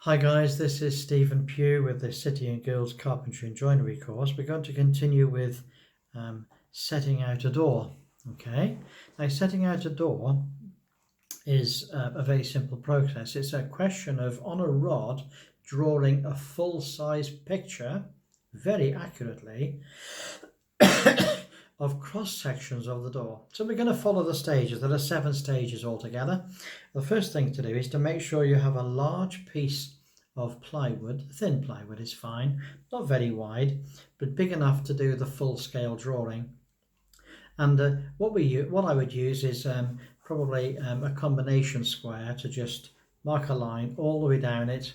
Hi guys, this is Stephen Pugh with the City and Guilds Carpentry and Joinery course. We're going to continue with setting out a door. Okay, now setting out a door is a very simple process. It's a question of, on a rod, drawing a full-size picture very accurately of cross sections of the door. So we're going to follow the stages. There are 7 stages altogether. The first thing to do is to make sure you have a large piece of plywood. Thin plywood is fine, not very wide, but big enough to do the full scale drawing. And what I would use is probably a combination square to just mark a line all the way down it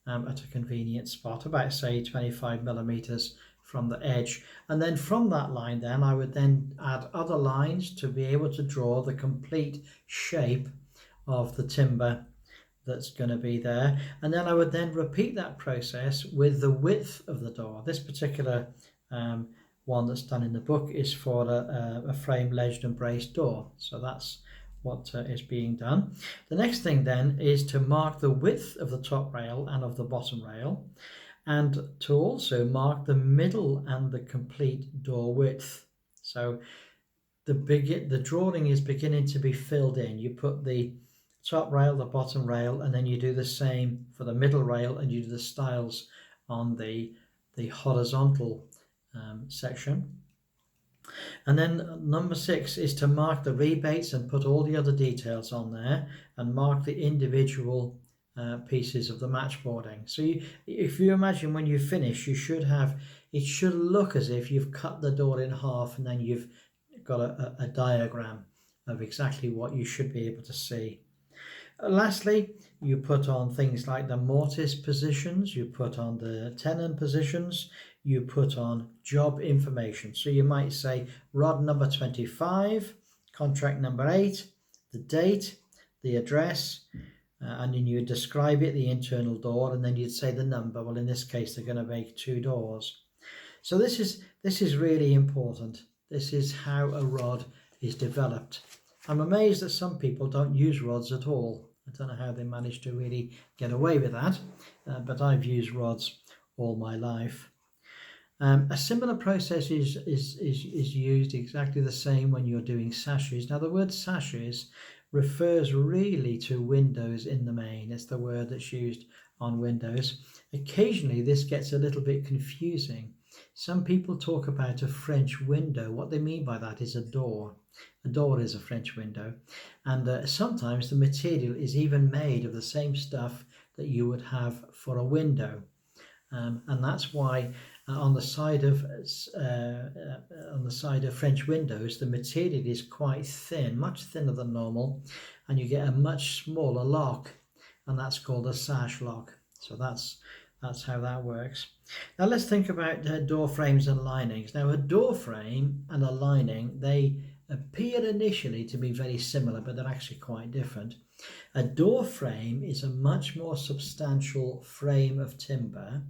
at a convenient spot, about say 25 millimeters from the edge, and then from that line then I would then add other lines to be able to draw the complete shape of the timber that's going to be there. And then I would then repeat that process with the width of the door. This particular one that's done in the book is for a frame ledged and braced door, so that's what is being done. The next thing then is to mark the width of the top rail and of the bottom rail, and to also mark the middle and the complete door width. So the drawing is beginning to be filled in. You put the top rail, the bottom rail, and then you do the same for the middle rail, and you do the stiles on the horizontal section. And then number 6 is to mark the rebates and put all the other details on there, and mark the individual pieces of the matchboarding. So if you imagine when you finish, it should look as if you've cut the door in half, and then you've got a diagram of exactly what you should be able to see. Lastly, you put on things like the mortise positions, you put on the tenon positions, you put on job information. So you might say rod number 25, contract number 8, the date, the address, and then you describe it, the internal door, and then you'd say the number. Well, in this case, they're going to make 2 doors. So this is really important. This is how a rod is developed. I'm amazed that some people don't use rods at all. I don't know how they manage to really get away with that, but I've used rods all my life. A similar process is used exactly the same when you're doing sashes. Now the word sashes refers really to windows in the main. It's the word that's used on windows. Occasionally this gets a little bit confusing. Some people talk about a French window. What they mean by that is a door. A door is a French window, and sometimes the material is even made of the same stuff that you would have for a window, and that's why on the side of French windows, the material is quite thin, much thinner than normal, and you get a much smaller lock, and that's called a sash lock. So that's how that works. Now let's think about door frames and linings. Now a door frame and a lining, they appear initially to be very similar, but they're actually quite different. A door frame is a much more substantial frame of timber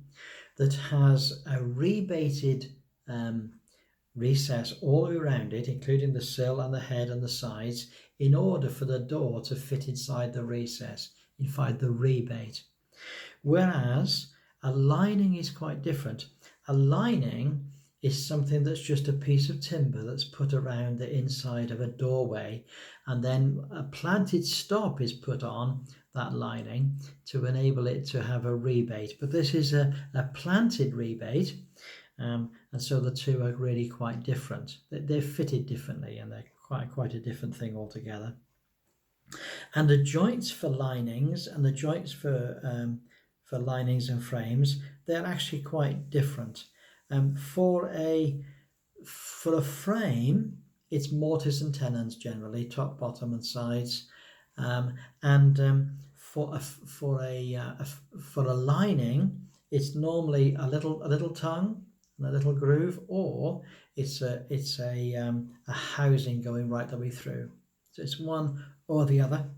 that has a rebated recess all the way around it, including the sill and the head and the sides, in order for the door to fit inside the recess, inside the rebate. Whereas a lining is quite different. A lining is something that's just a piece of timber that's put around the inside of a doorway, and then a planted stop is put on that lining to enable it to have a rebate. But this is a planted rebate, and so the two are really quite different. They're fitted differently, and they're quite a different thing altogether. And the joints for linings and the joints for linings and frames, they're actually quite different. For a frame, it's mortise and tenons generally, top, bottom, and sides, for a lining, it's normally a little tongue and a little groove, or it's a housing going right the way through. So it's one or the other.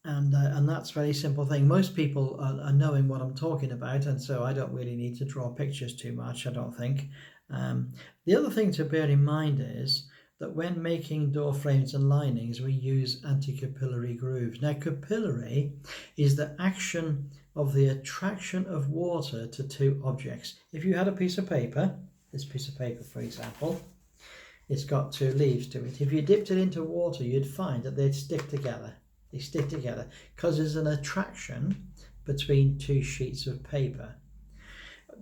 And that's a very simple thing. Most people are knowing what I'm talking about, and so I don't really need to draw pictures too much, I don't think. The other thing to bear in mind is that when making door frames and linings, we use anti-capillary grooves. Now, capillary is the action of the attraction of water to two objects. If you had a piece of paper, this piece of paper, for example, it's got two leaves to it. If you dipped it into water, you'd find that they'd stick together. They stick together because there's an attraction between two sheets of paper.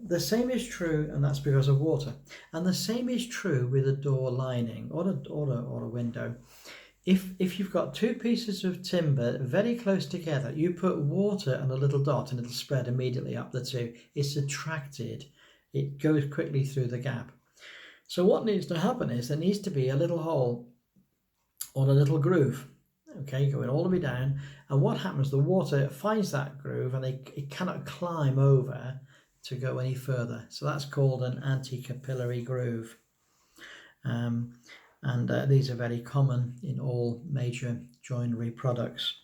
The same is true, and that's because of water. And the same is true with a door lining or a window. If you've got two pieces of timber very close together, you put water and a little dot and it'll spread immediately up the two. It's attracted. It goes quickly through the gap. So what needs to happen is there needs to be a little hole or a little groove, okay, going all the way down. And what happens, the water finds that groove and it cannot climb over to go any further. So that's called an anti-capillary groove. These are very common in all major joinery products.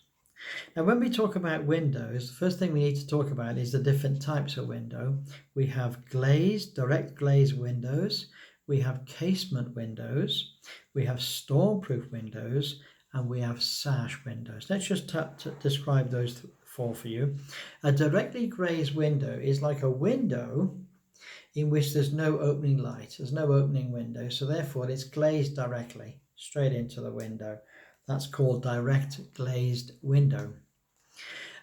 Now, when we talk about windows, the first thing we need to talk about is the different types of window. We have glazed, direct glaze windows. We have casement windows. We have stormproof windows. And we have sash windows. Let's just describe those four for you. A directly glazed window is like a window in which there's no opening light. There's no opening window, so therefore it's glazed directly, straight into the window. That's called direct glazed window.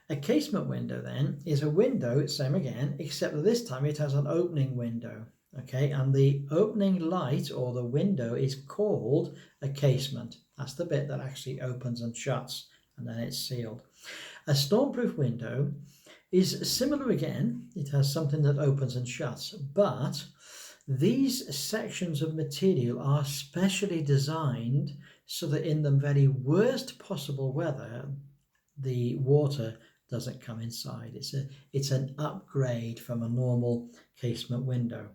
A casement window then is a window, same again, except that this time it has an opening window. Okay, and the opening light or the window is called a casement. That's the bit that actually opens and shuts, and then it's sealed. A stormproof window is similar again. It has something that opens and shuts, but these sections of material are specially designed so that in the very worst possible weather, the water doesn't come inside. It's an upgrade from a normal casement window.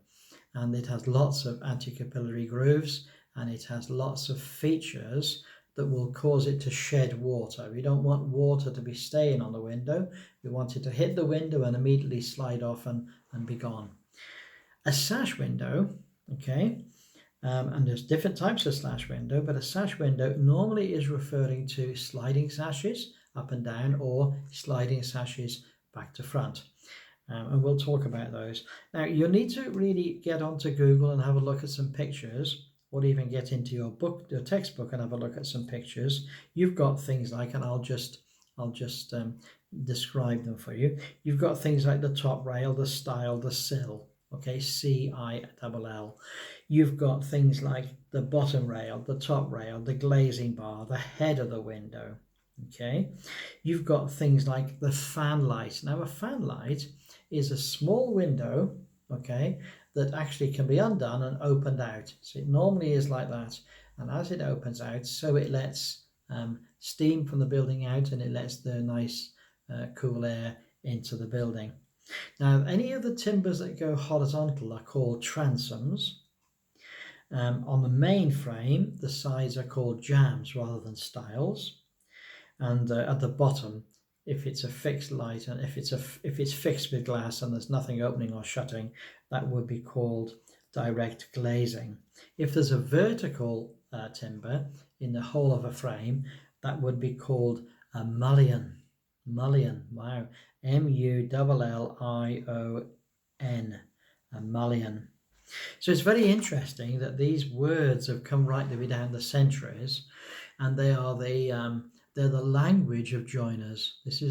And it has lots of anti-capillary grooves, and it has lots of features that will cause it to shed water. We don't want water to be staying on the window. We want it to hit the window and immediately slide off and be gone. A sash window, okay, and there's different types of sash window, but a sash window normally is referring to sliding sashes up and down or sliding sashes back to front. And we'll talk about those. Now, you'll need to really get onto Google and have a look at some pictures, or even get into your textbook and have a look at some pictures. You've got things like, and I'll just describe them for you. You've got things like the top rail, the stile, the sill, okay, C-I-L-L. You've got things like the bottom rail, the top rail, the glazing bar, the head of the window, okay. You've got things like the fan light. Now, a fan light is a small window, okay, that actually can be undone and opened out. So it normally is like that. And as it opens out, so it lets steam from the building out, and it lets the nice cool air into the building. Now, any of the timbers that go horizontal are called transoms. On the main frame, the sides are called jambs rather than stiles. And at the bottom, if it's a fixed light and if it's fixed with glass and there's nothing opening or shutting, that would be called direct glazing. If there's a vertical timber in the whole of a frame, that would be called a mullion. Mullion, wow, M-U-L-L-I-O-N, a mullion. So it's very interesting that these words have come right the way down the centuries, and they're the language of joiners. These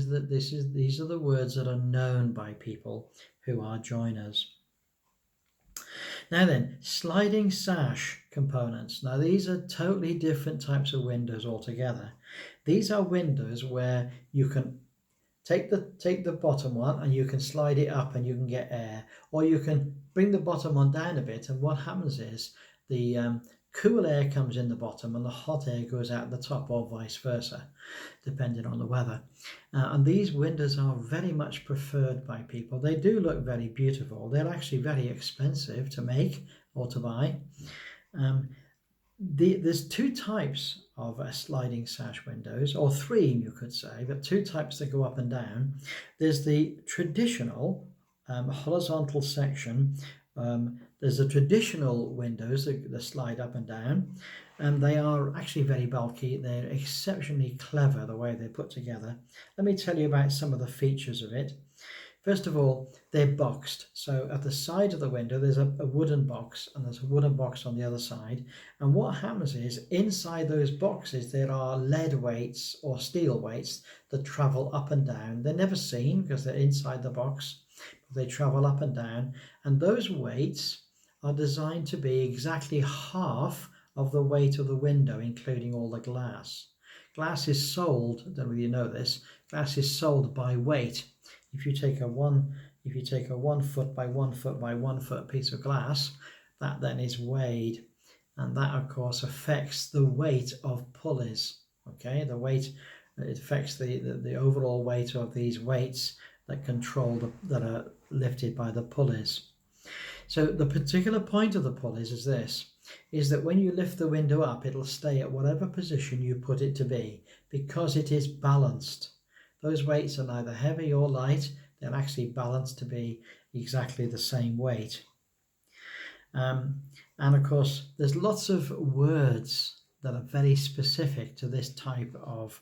are the words that are known by people who are joiners. Now then, sliding sash components. Now these are totally different types of windows altogether. These are windows where you can take the bottom one and you can slide it up and you can get air, or you can bring the bottom one down a bit, and what happens is the cool air comes in the bottom and the hot air goes out the top, or vice versa, depending on the weather. And these windows are very much preferred by people. They do look very beautiful. They're actually very expensive to make or to buy. There's two types of sliding sash windows, or three you could say, but two types that go up and down. There's the traditional horizontal section. There's the traditional windows that slide up and down, and they are actually very bulky. They're exceptionally clever the way they're put together. Let me tell you about some of the features of it. First of all, they're boxed. So at the side of the window, there's a wooden box, and there's a wooden box on the other side. And what happens is, inside those boxes, there are lead weights or steel weights that travel up and down. They're never seen because they're inside the box, but they travel up and down. And those weights are designed to be exactly half of the weight of the window, including all the glass. Glass is sold, I don't know if you know this, glass is sold by weight. If you take a 1 foot by 1 foot by 1 foot piece of glass, that then is weighed, and that of course affects the weight of pulleys. Okay, the weight, it affects the overall weight of these weights that control that are lifted by the pulleys. So the particular point of the pulleys is this, is that when you lift the window up, it'll stay at whatever position you put it to be, because it is balanced. Those weights are neither heavy or light. They're actually balanced to be exactly the same weight. And of course, there's lots of words that are very specific to this type of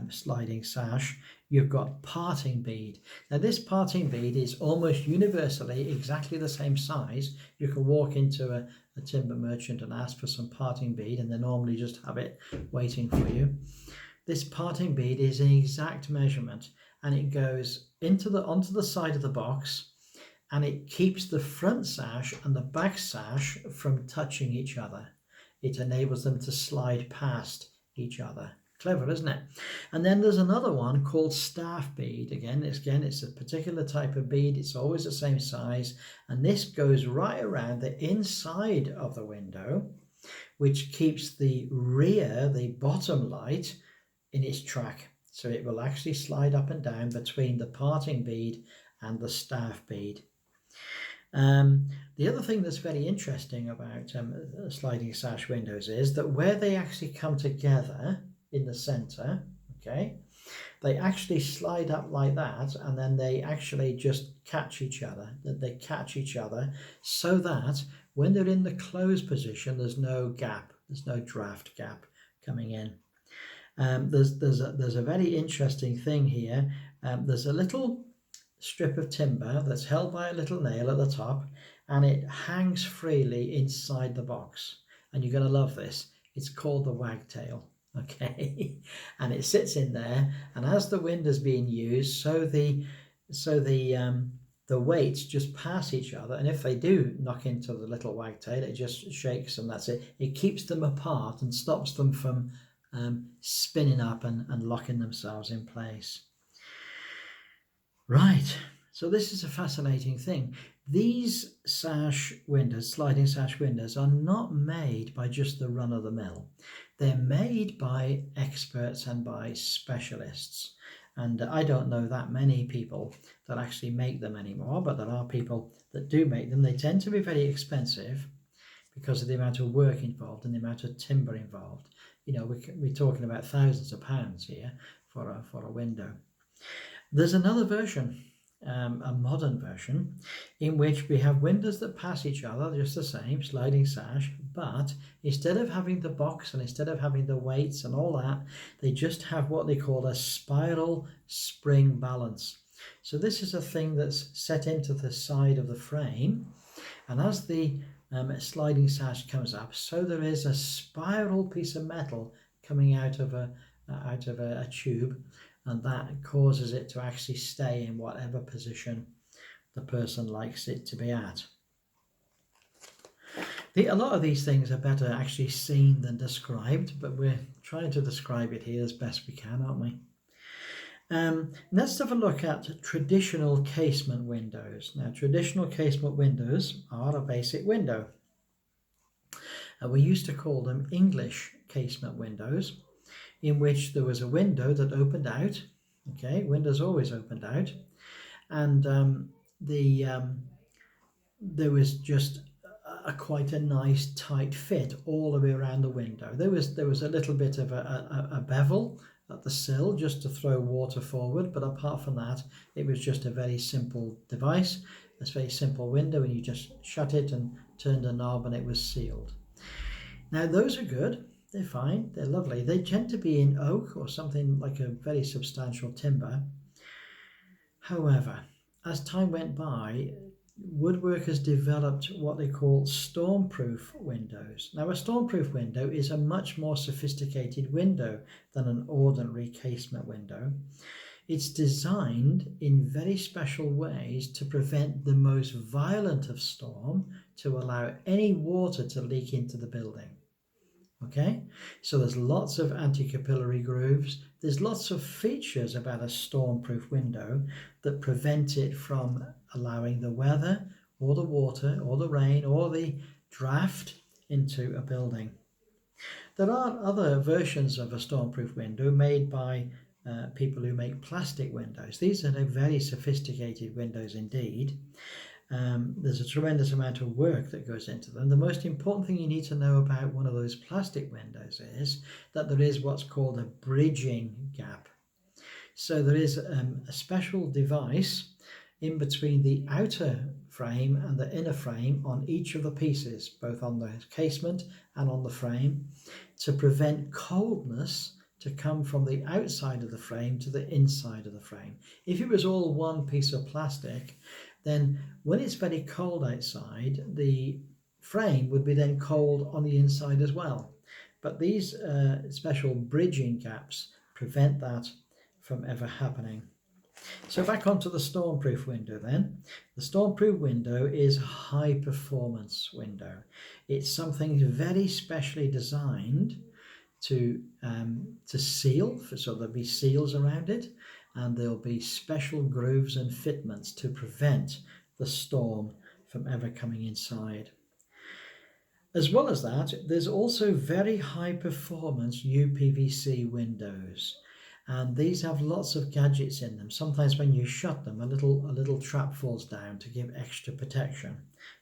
sliding sash. You've got parting bead. Now this parting bead is almost universally exactly the same size. You can walk into a timber merchant and ask for some parting bead, and they normally just have it waiting for you. This parting bead is an exact measurement, and it goes onto the side of the box, and it keeps the front sash and the back sash from touching each other. It enables them to slide past each other. Clever, isn't it? And then there's another one called staff bead. Again, it's a particular type of bead. It's always the same size, and this goes right around the inside of the window, which keeps the rear, the bottom light, in its track. So it will actually slide up and down between the parting bead and the staff bead. The other thing that's very interesting about sliding sash windows is that where they actually come together in the center, okay, they actually slide up like that, and then they actually just catch each other. They catch each other so that when they're in the closed position, there's no gap, there's no draft gap coming in. There's a very interesting thing here. There's a little strip of timber that's held by a little nail at the top, and it hangs freely inside the box. And you're going to love this. It's called the wagtail. Okay, and it sits in there, and as the wind is being used, so the weights just pass each other, and if they do knock into the little wagtail, it just shakes them. That's it. It keeps them apart and stops them from spinning up and locking themselves in place. Right, so this is a fascinating thing. These sash windows, sliding sash windows, are not made by just the run-of-the-mill. They're made by experts and by specialists. And I don't know that many people that actually make them anymore, but there are people that do make them. They tend to be very expensive because of the amount of work involved and the amount of timber involved. You know, we're talking about thousands of pounds here for a window. There's another version, a modern version, in which we have windows that pass each other, just the same, sliding sash, but instead of having the box and instead of having the weights and all that, they just have what they call a spiral spring balance. So this is a thing that's set into the side of the frame, and as the sliding sash comes up, so there is a spiral piece of metal coming out of a tube, and that causes it to actually stay in whatever position the person likes it to be at. A lot of these things are better actually seen than described, but we're trying to describe it here as best we can, aren't we? Let's have a look at traditional casement windows. Now, traditional casement windows are a basic window. We used to call them English casement windows, in which there was a window that opened out. Okay, windows always opened out, and there was just quite a nice tight fit all the way around the window. There was a little bit of a bevel at the sill just to throw water forward, but apart from that, it was just a very simple device. This very simple window, and you just shut it and turned a knob, and it was sealed. Now those are good. they're fine, they're lovely. They tend to be in oak or something like a very substantial timber. However, as time went by, woodworkers developed what they call stormproof windows. Now, a stormproof window is a much more sophisticated window than an ordinary casement window. It's designed in very special ways to prevent the most violent of storm, to allow any water to leak into the building. Okay, so there's lots of anti-capillary grooves. There's lots of features about a stormproof window that prevent it from allowing the weather or the water or the rain or the draft into a building. There are other versions of a stormproof window made by people who make plastic windows. These are very sophisticated windows indeed. There's a tremendous amount of work that goes into them. The most important thing you need to know about one of those plastic windows is that there is what's called a bridging gap. So there is a special device in between the outer frame and the inner frame on each of the pieces, both on the casement and on the frame, to prevent coldness to come from the outside of the frame to the inside of the frame. If it was all one piece of plastic, then when it's very cold outside, the frame would be then cold on the inside as well. But these special bridging gaps prevent that from ever happening. So back onto the stormproof window then. The stormproof window is a high performance window. It's something very specially designed to seal, so there'll be seals around it, and there'll be special grooves and fitments to prevent the storm from ever coming inside. As well as that, there's also very high performance UPVC windows, and these have lots of gadgets in them. Sometimes when you shut them, a little trap falls down to give extra protection.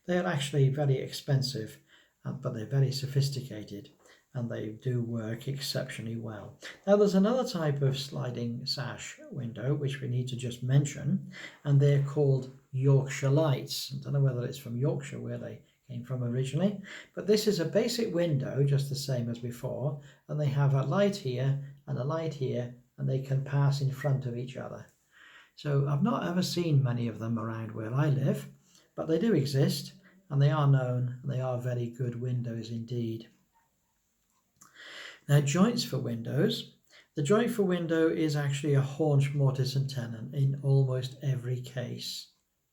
They are actually very expensive, but they're very sophisticated, and they do work exceptionally well. Now there's another type of sliding sash window which we need to just mention, and they're called Yorkshire lights. I don't know whether it's from Yorkshire where they came from originally, but this is a basic window just the same as before, and they have a light here and a light here, and they can pass in front of each other. So I've not ever seen many of them around where I live, but they do exist, and they are known, and they are very good windows indeed. Now, joints for windows. The joint for window is actually a haunch, mortise and tenon in almost every case.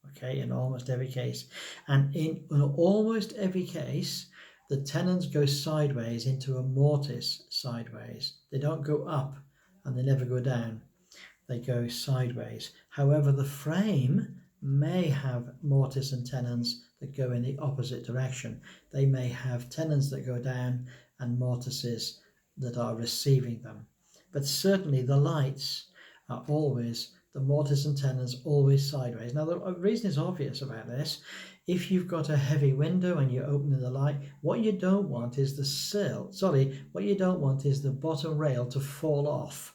Okay, in almost every case. And in almost every case, the tenons go sideways into a mortise sideways. They don't go up and they never go down. They go sideways. However, the frame may have mortise and tenons that go in the opposite direction. They may have tenons that go down and mortises that are receiving them. But certainly the lights are always, the mortise and tenons always sideways. Now the reason is obvious about this. If you've got a heavy window and you're opening the light, what you don't want is what you don't want is the bottom rail to fall off.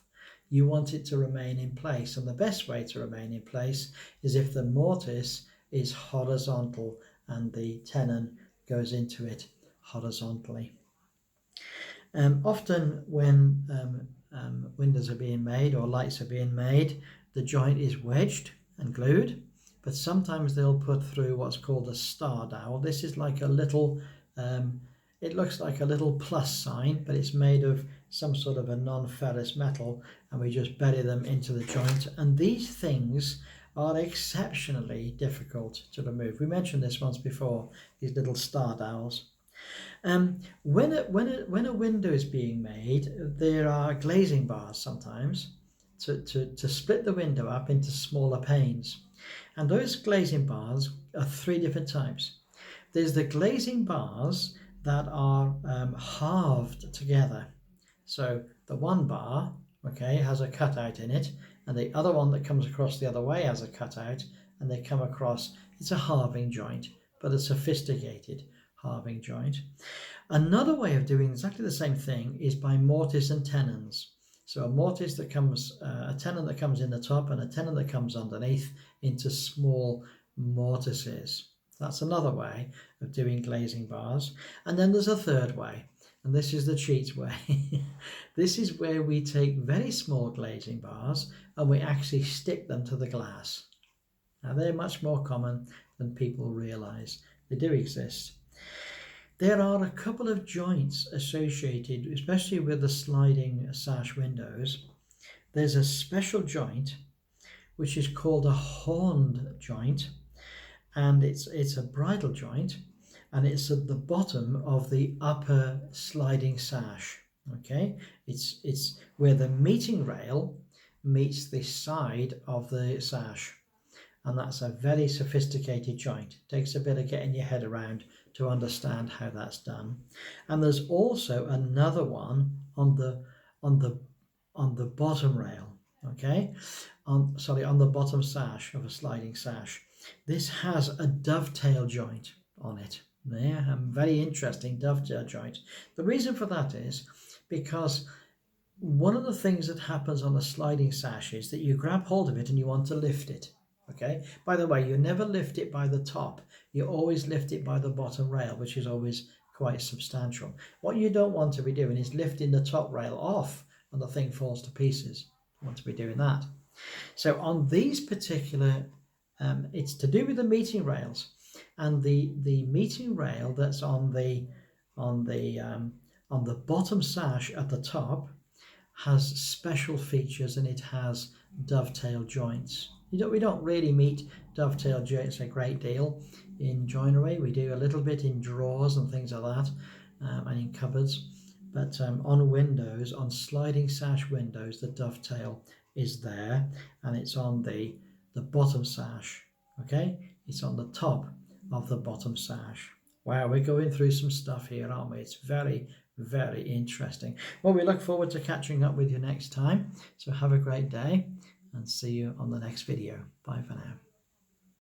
You want it to remain in place, and the best way to remain in place is if the mortise is horizontal and the tenon goes into it horizontally. Often when windows are being made or lights are being made, the joint is wedged and glued, but sometimes they'll put through what's called a star dowel. This is like a little, it looks like a little plus sign, but it's made of some sort of a non-ferrous metal, and we just bury them into the joint. And these things are exceptionally difficult to remove. We mentioned this once before, these little star dowels. When a window is being made, there are glazing bars sometimes to split the window up into smaller panes. And those glazing bars are three different types. There's the glazing bars that are halved together. So the one bar, okay, has a cutout in it, and the other one that comes across the other way has a cutout, and they come across. It's a halving joint, but a sophisticated halving joint. Another way of doing exactly the same thing is by mortise and tenons. So a mortise that comes, a tenon that comes in the top and a tenon that comes underneath into small mortises. That's another way of doing glazing bars. And then there's a third way. and this is the cheat way. This is where we take very small glazing bars and we actually stick them to the glass. Now they're much more common than people realise. They do exist. There are a couple of joints associated, especially with the sliding sash windows. There's a special joint which is called a horned joint, and it's a bridle joint, and it's at the bottom of the upper sliding sash. Okay, it's where the meeting rail meets the side of the sash, and that's a very sophisticated joint. It takes a bit of getting your head around to understand how that's done. And there's also another one on the bottom rail. Okay, on the bottom sash of a sliding sash. This has a dovetail joint on it. Yeah, a very interesting dovetail joint. The reason for that is because one of the things that happens on a sliding sash is that you grab hold of it and you want to lift it. Okay, by the way, you never lift it by the top, you always lift it by the bottom rail, which is always quite substantial. What you don't want to be doing is lifting the top rail off and the thing falls to pieces. You want to be doing that. So on these particular, it's to do with the meeting rails, and the meeting rail that's on the bottom sash at the top has special features, and it has dovetail joints. We don't really meet dovetail joints a great deal in joinery. We do a little bit in drawers and things like that, and in cupboards. But on windows, on sliding sash windows, the dovetail is there, and it's on the bottom sash. Okay, it's on the top of the bottom sash. Wow, we're going through some stuff here, aren't we? It's very, very interesting. Well, we look forward to catching up with you next time. So have a great day and see you on the next video. Bye for now.